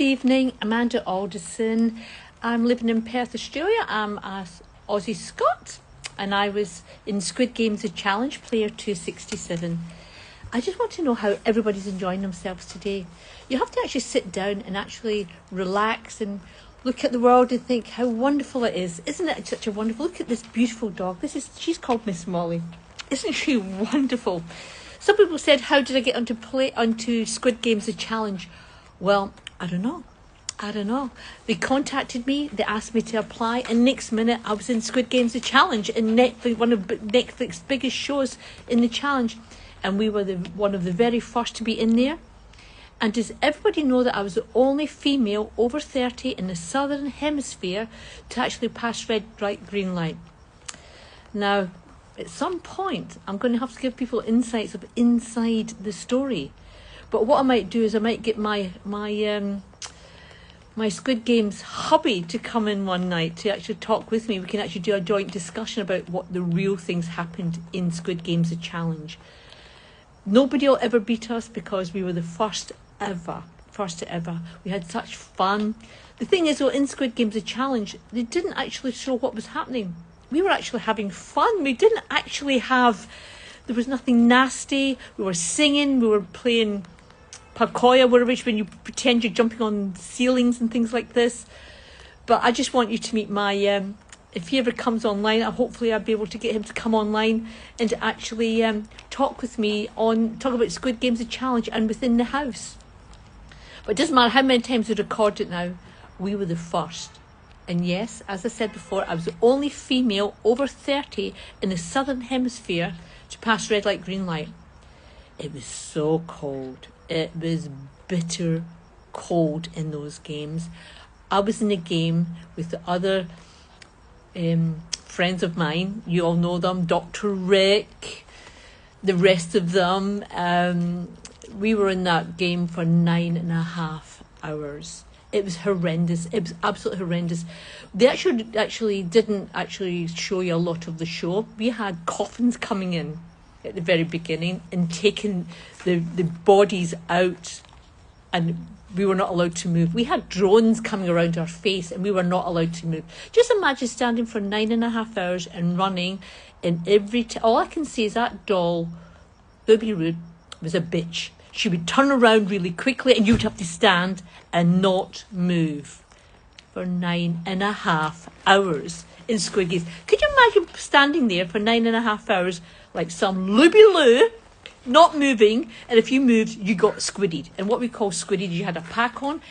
Good evening, Amanda Alderson. I'm living in Perth, Australia. I'm a Aussie Scot and I was in Squid Games The Challenge, player 267. I just want to know how everybody's enjoying themselves today. You have to actually sit down and actually relax and look at the world and think how wonderful it is. Isn't it such a wonderful... Look at this beautiful dog. She's called Miss Molly. Isn't she wonderful? Some people said, how did I get onto Squid Games The Challenge? Well, I don't know. They contacted me, they asked me to apply, and next minute I was in Squid Games The Challenge in Netflix, one of Netflix's biggest shows in the challenge. And we were one of the very first to be in there. And does everybody know that I was the only female over 30 in the Southern Hemisphere to actually pass red light, green light? Now, at some point, I'm going to have to give people insights of inside the story. But what I might do is I might get my Squid Games hubby to come in one night to actually talk with me. We can actually do a joint discussion about what the real things happened in Squid Games The Challenge. Nobody will ever beat us because we were the first ever. We had such fun. The thing is, though, in Squid Games The Challenge, they didn't actually show what was happening. We were actually having fun. We didn't actually have... There was nothing nasty. We were singing. We were playing Pakoya, which when you pretend you're jumping on ceilings and things like this. But I just want you to meet my... if he ever comes online, hopefully I'll be able to get him to come online and to actually talk with me talk about Squid Games The Challenge and within the house. But it doesn't matter how many times we record it now, we were the first. And yes, as I said before, I was the only female over 30 in the Southern Hemisphere to pass red light, green light. It was so cold. It was bitter cold in those games. I was in a game with the other friends of mine. You all know them, Dr. Rick, the rest of them. We were in that game for 9.5 hours. It was horrendous. It was absolutely horrendous. They actually didn't show you a lot of the show. We had coffins coming in at the very beginning and taking the bodies out, and we were not allowed to move. We had drones coming around our face and we were not allowed to move. Just imagine standing for 9.5 hours and running in all I can say is that doll, Booby Rude, was a bitch. She would turn around really quickly and you'd have to stand and not move for 9.5 hours in Squid Games. Could you imagine standing there for 9.5 hours like some Looby-Loo, not moving, and if you moved, you got squidded. And what we call squidded, you had a pack on,